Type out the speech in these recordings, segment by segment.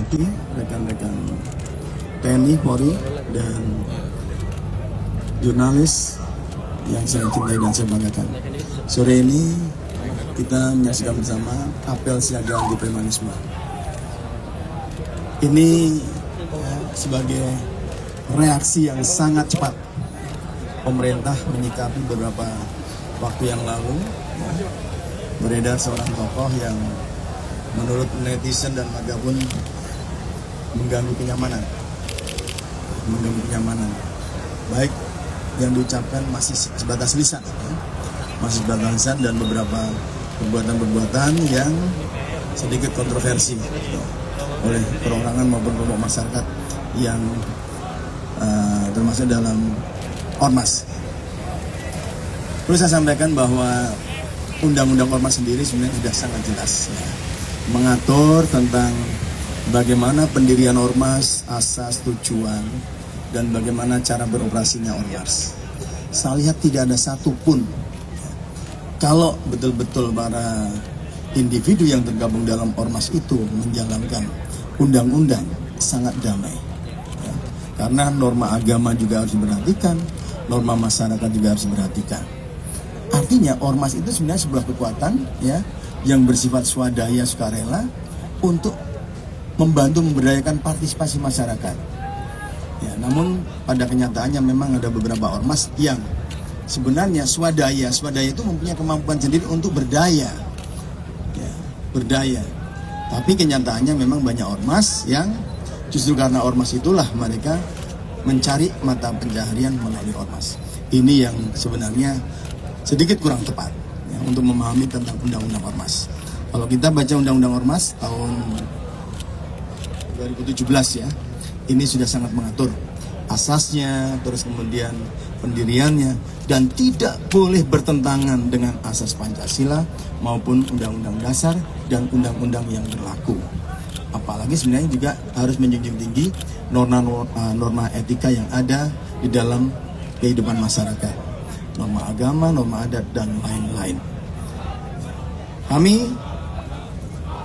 hormati rekan-rekan TNI, Polri, dan jurnalis yang saya cintai dan saya banggakan. Sore ini kita menyaksikan bersama apel siaga anti premanisme. Ini sebagai reaksi yang sangat cepat pemerintah menyikapi beberapa waktu yang lalu beredar seorang tokoh yang menurut netizen dan magapun mengganggu kenyamanan, baik yang diucapkan masih sebatas lisan, masih sebatas lisan, dan beberapa perbuatan-perbuatan yang sedikit kontroversi oleh perorangan maupun kelompok masyarakat yang termasuk dalam ormas. Perlu saya sampaikan bahwa Undang-Undang Ormas sendiri sebenarnya sudah sangat jelas mengatur tentang bagaimana pendirian ormas, asas, tujuan, dan bagaimana cara beroperasinya ormas. Saya lihat tidak ada satupun kalau betul-betul para individu yang tergabung dalam ormas itu menjalankan undang-undang sangat damai. Karena norma agama juga harus diperhatikan, norma masyarakat juga harus diperhatikan. Artinya ormas itu sebenarnya sebuah kekuatan yang bersifat swadaya sukarela untuk membantu memberdayakan partisipasi masyarakat. Namun pada kenyataannya memang ada beberapa ormas yang sebenarnya swadaya itu mempunyai kemampuan sendiri untuk berdaya. Tapi kenyataannya memang banyak ormas yang justru karena ormas itulah mereka mencari mata pencaharian melalui ormas. Ini yang sebenarnya sedikit kurang tepat untuk memahami tentang undang-undang ormas. Kalau kita baca undang-undang ormas tahun 2017 ini sudah sangat mengatur asasnya, terus kemudian pendiriannya, dan tidak boleh bertentangan dengan asas Pancasila maupun Undang-Undang Dasar dan undang-undang yang berlaku. Apalagi sebenarnya juga harus menjunjung tinggi norma etika yang ada di dalam kehidupan masyarakat, norma agama, norma adat, dan lain-lain. Kami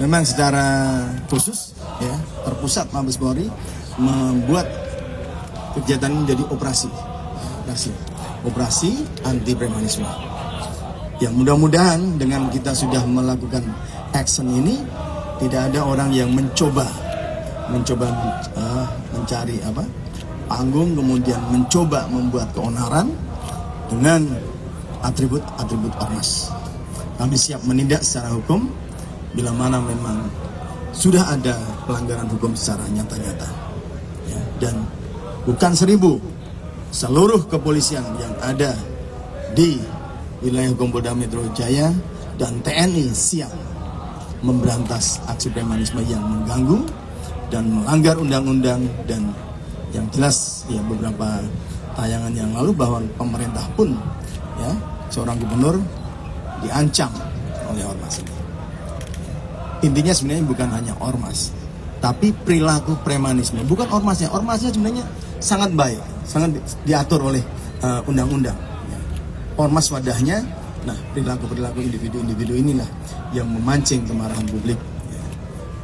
memang secara khusus terpusat Mabes Polri membuat kegiatan ini menjadi operasi anti premanisme. Yang mudah-mudahan dengan kita sudah melakukan action ini, tidak ada orang yang mencoba mencari panggung, kemudian mencoba membuat keonaran dengan atribut ormas. Kami siap menindak secara hukum bila mana memang sudah ada pelanggaran hukum secara nyata-nyata. Dan bukan 1.000, seluruh kepolisian yang ada di wilayah hukum Polda Metro Jaya dan TNI siap memberantas aksi premanisme yang mengganggu dan melanggar undang-undang. Dan yang jelas beberapa tayangan yang lalu bahwa pemerintah pun seorang gubernur diancam oleh ormas ini. Intinya sebenarnya bukan hanya ormas, tapi perilaku premanisme. Bukan ormasnya sebenarnya sangat baik, sangat diatur oleh undang-undang. Ormas wadahnya, perilaku individu-individu inilah yang memancing kemarahan publik,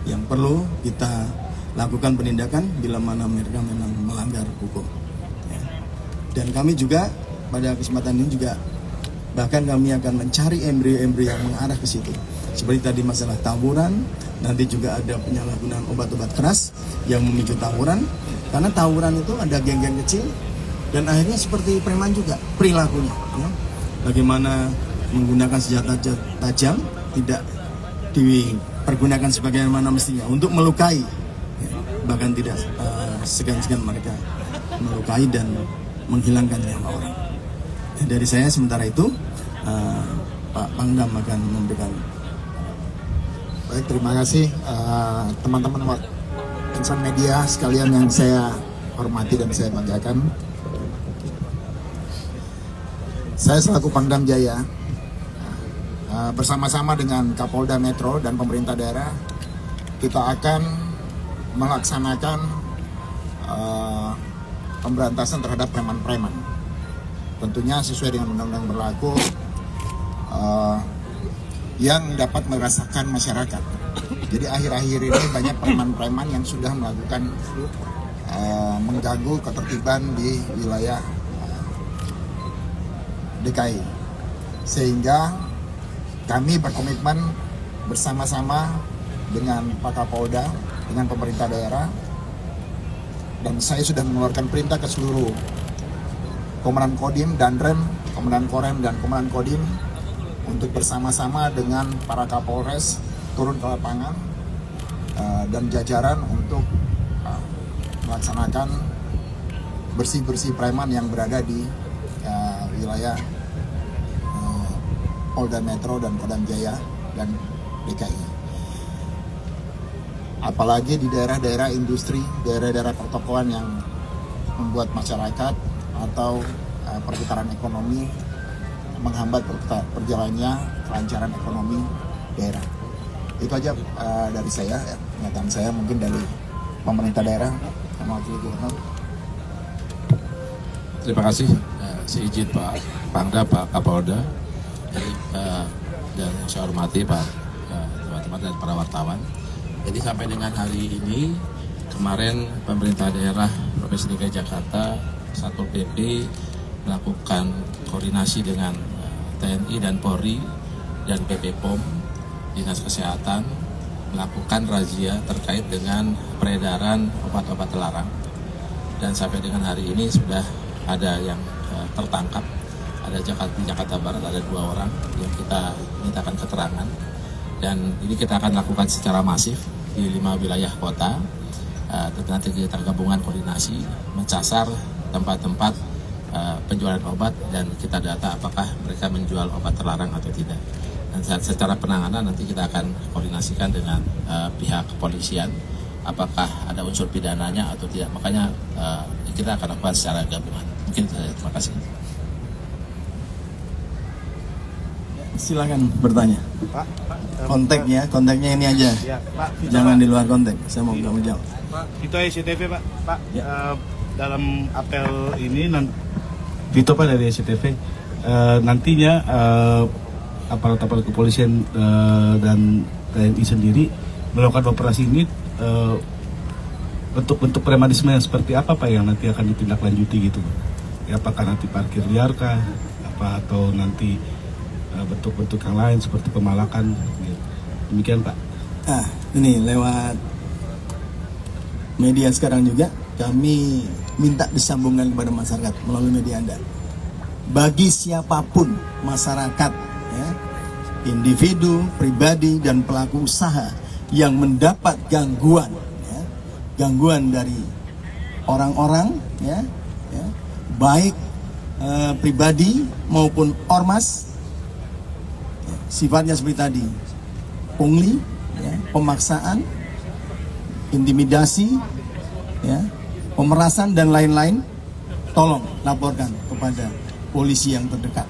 yang perlu kita lakukan penindakan bila mana mereka memang melanggar hukum. Dan kami juga pada kesempatan ini juga bahkan kami akan mencari embrio-embrio yang mengarah ke situ. Seperti tadi masalah tawuran, nanti juga ada penyalahgunaan obat-obat keras yang memicu tawuran. Karena tawuran itu ada geng-geng kecil dan akhirnya seperti preman juga perilakunya. Bagaimana menggunakan senjata tajam tidak dipergunakan sebagaimana mestinya untuk melukai, bahkan tidak segan-segan mereka melukai dan menghilangkan nyawa orang. Dari saya sementara itu Pak Pangdam akan memberikan. Baik, terima kasih teman-teman insan media sekalian yang saya hormati dan saya banggakan. Saya selaku Pangdam Jaya bersama-sama dengan Kapolda Metro dan pemerintah daerah, kita akan melaksanakan pemberantasan terhadap preman-preman. Tentunya sesuai dengan undang-undang berlaku yang dapat merasakan masyarakat. Jadi akhir-akhir ini banyak preman-preman yang sudah melakukan mengganggu ketertiban di wilayah DKI. Sehingga kami berkomitmen bersama-sama dengan Pak Kapolda, dengan pemerintah daerah, dan saya sudah mengeluarkan perintah ke seluruh Komandan Kodim, Danrem, Komandan Korem, dan Komandan Kodim untuk bersama-sama dengan para Kapolres turun ke lapangan dan jajaran untuk melaksanakan bersih-bersih preman yang berada di wilayah Polda Metro dan Kodam Jaya dan DKI. Apalagi di daerah-daerah industri, daerah-daerah pertokoan yang membuat masyarakat atau perputaran ekonomi, menghambat perjalannya kelancaran ekonomi daerah. Itu aja dari saya, pernyataan saya mungkin dari pemerintah daerah sama Wakil Gubernur. Terima kasih, seizin Pak Pangdam, Pak Kapolda, dan yang saya hormati Pak teman-teman dan para wartawan. Jadi sampai dengan hari ini, kemarin pemerintah daerah Provinsi DKI Jakarta, Satpol PP melakukan koordinasi dengan TNI dan Polri dan PP POM, Dinas Kesehatan, melakukan razia terkait dengan peredaran obat-obat terlarang. Dan sampai dengan hari ini sudah ada yang tertangkap. Ada di Jakarta Barat ada 2 orang yang kita mintakan keterangan. Dan ini kita akan lakukan secara masif di 5 wilayah kota. Nanti kita gabungan koordinasi mencasar tempat-tempat penjualan obat dan kita data apakah mereka menjual obat terlarang atau tidak. Dan secara penanganan nanti kita akan koordinasikan dengan pihak kepolisian apakah ada unsur pidananya atau tidak. Makanya kita akan lakukan secara gabungan. Mungkin terima kasih. Silakan bertanya. Pak, Kontaknya ini aja. Ya, Pak, Jangan Pak. di luar konteks. Saya mau jawab. Pak, Vito SCTV, Pak. Pak, Ya. dalam apel ini Vito Pak dari SCTV nantinya aparat-aparat kepolisian dan TNI sendiri melakukan operasi ini bentuk-bentuk premanisme yang seperti apa Pak yang nanti akan ditindaklanjuti gitu? Ya, apakah nanti parkir liar kah? Atau nanti bentuk-bentuk yang lain seperti pemalakan? Demikian Pak. Ini lewat media sekarang juga kami minta disambungkan kepada masyarakat melalui media Anda. Bagi siapapun masyarakat, ya, individu, pribadi dan pelaku usaha yang mendapat gangguan, ya, gangguan dari orang-orang, ya, baik pribadi maupun ormas, ya, sifatnya seperti tadi, pungli, ya, pemaksaan, intimidasi, ya, pemerasan dan lain-lain, tolong laporkan kepada polisi yang terdekat.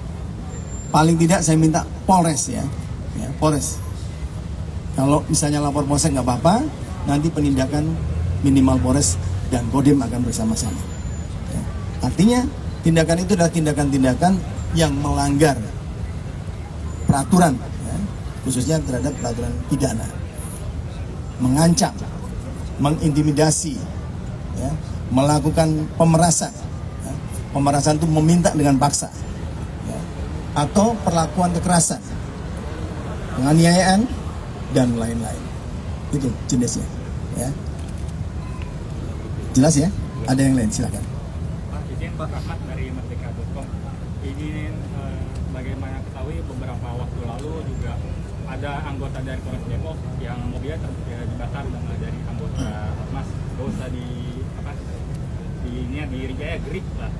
Paling tidak saya minta Polres ya Polres. Kalau misalnya lapor Polsek nggak apa-apa, nanti penindakan minimal Polres dan Kodim akan bersama-sama. Ya. Artinya tindakan itu adalah tindakan-tindakan yang melanggar peraturan, ya, khususnya terhadap peraturan pidana, mengancam, mengintimidasi, ya, melakukan pemerasan. Ya. Pemerasan itu meminta dengan paksa, ya, atau perlakuan kekerasan, penganiayaan dan lain-lain. Itu jenisnya, ya. Jelas ya? Ada yang lain, silakan. Pak, izin Pak Rahmat dari Merdeka.com. Ini bagaimana ketahui beberapa waktu lalu juga ada anggota dari Polres Depok yang mobilnya dibakar dari anggota Ormas. Gak usah di Rijaya Grip lah.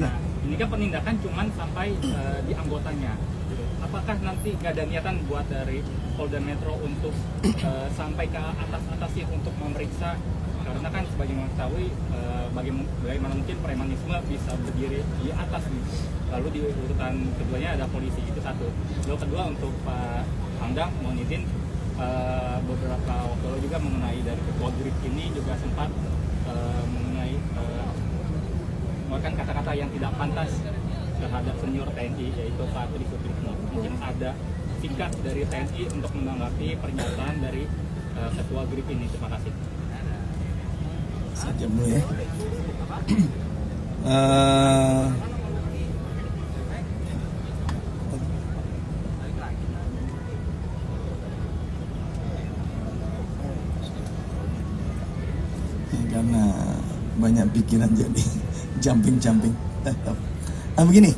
Nah, ini kan penindakan cuman sampai di anggotanya. Apakah nanti nggak ada niatan buat dari Polda Metro untuk sampai ke atas-atasnya untuk memeriksa? Karena kan sebagaimana ketahui bagaimana mungkin premanisme bisa berdiri di atas nih. Lalu di urutan keduanya ada polisi, itu satu. Lalu kedua untuk Pak Pangdam, mohon izin beberapa waktu lalu juga mengenai dari ketua Grip ini juga sempat mengenai mengeluarkan kata-kata yang tidak pantas terhadap senior TNI yaitu Pak Tri Sutrisno. Mungkin ada singkat dari TNI untuk menanggapi pernyataan dari ketua GRIP ini? Terima kasih. Saya jam dulu ya. Karena banyak pikiran jadi jumping. Begini,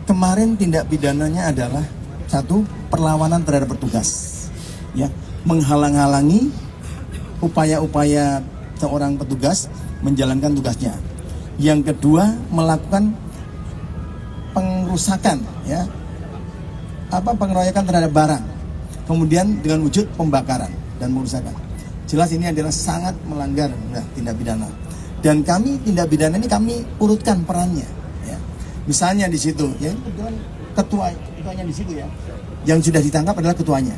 kemarin tindak pidananya adalah satu, perlawanan terhadap petugas, ya, menghalang-halangi upaya-upaya seorang petugas menjalankan tugasnya. Yang kedua, melakukan pengrusakan, ya, pengeroyokan terhadap barang, kemudian dengan wujud pembakaran dan perusakan. Jelas ini adalah sangat melanggar tindak pidana. Dan kami tindak pidana ini kami urutkan perannya. Ya. Misalnya di situ, ya ketuanya di situ ya. Yang sudah ditangkap adalah ketuanya.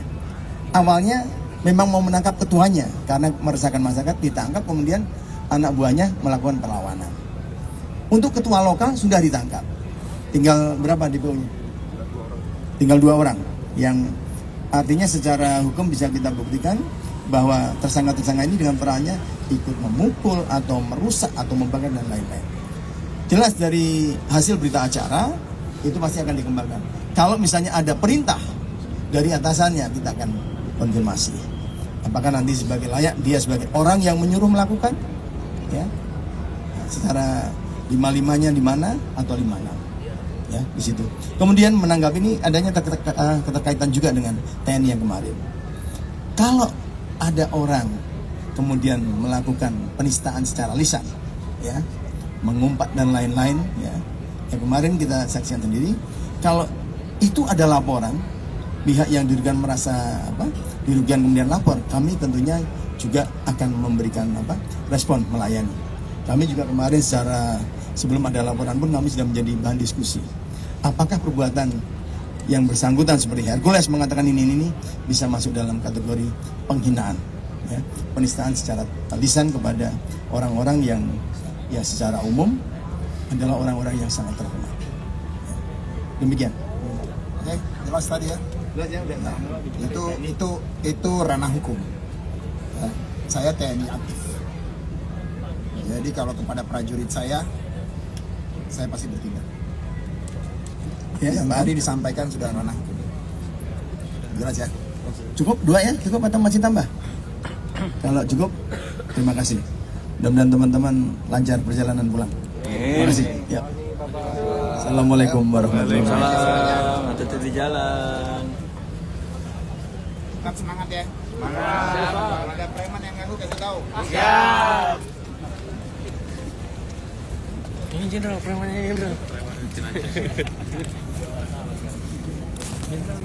Awalnya memang mau menangkap ketuanya karena meresahkan masyarakat, ditangkap, kemudian anak buahnya melakukan perlawanan. Untuk ketua lokal sudah ditangkap. Tinggal berapa DPO-nya? Tinggal 2 orang. Yang artinya secara hukum bisa kita buktikan bahwa tersangka-tersangka ini dengan perannya ikut memukul atau merusak atau membakar dan lain-lain. Jelas dari hasil berita acara itu pasti akan dikembangkan. Kalau misalnya ada perintah dari atasannya, kita akan konfirmasi. Apakah nanti sebagai layak dia sebagai orang yang menyuruh melakukan, ya, secara 55-nya di mana atau di mana, ya, di situ. Kemudian menanggapi ini adanya keterkaitan juga dengan TNI yang kemarin. Kalau ada orang kemudian melakukan penistaan secara lisan, ya, mengumpat dan lain-lain, ya, yang kemarin kita saksikan sendiri. Kalau itu ada laporan, pihak yang dirugikan merasa dirugikan kemudian lapor, kami tentunya juga akan memberikan respon, melayani. Kami juga kemarin secara sebelum ada laporan pun kami sudah menjadi bahan diskusi. Apakah perbuatan yang bersangkutan seperti Hercules mengatakan ini bisa masuk dalam kategori penghinaan, ya, penistaan secara lisan kepada orang-orang yang ya secara umum adalah orang-orang yang sangat terhormat. Ya. Demikian. Oke, jelas tadi ya. Nah, itu ranah hukum. Ya, saya TNI aktif. Jadi kalau kepada prajurit saya pasti bertindak. Ya, yang tadi disampaikan sudah ranah hukum. Jelas ya. Cukup 2 ya? Cukup atau masih tambah? Kalau cukup, terima kasih. Mudah-mudahan teman-teman lancar perjalanan pulang. Terima kasih. Ya. Assalamualaikum warahmatullahi wabarakatuh. Waalaikumsalam. Hati-hati di jalan. Tetap semangat ya. Semangat. Kalau ada preman yang ganggu kasih tahu. Ini jenderal, premannya jenderal.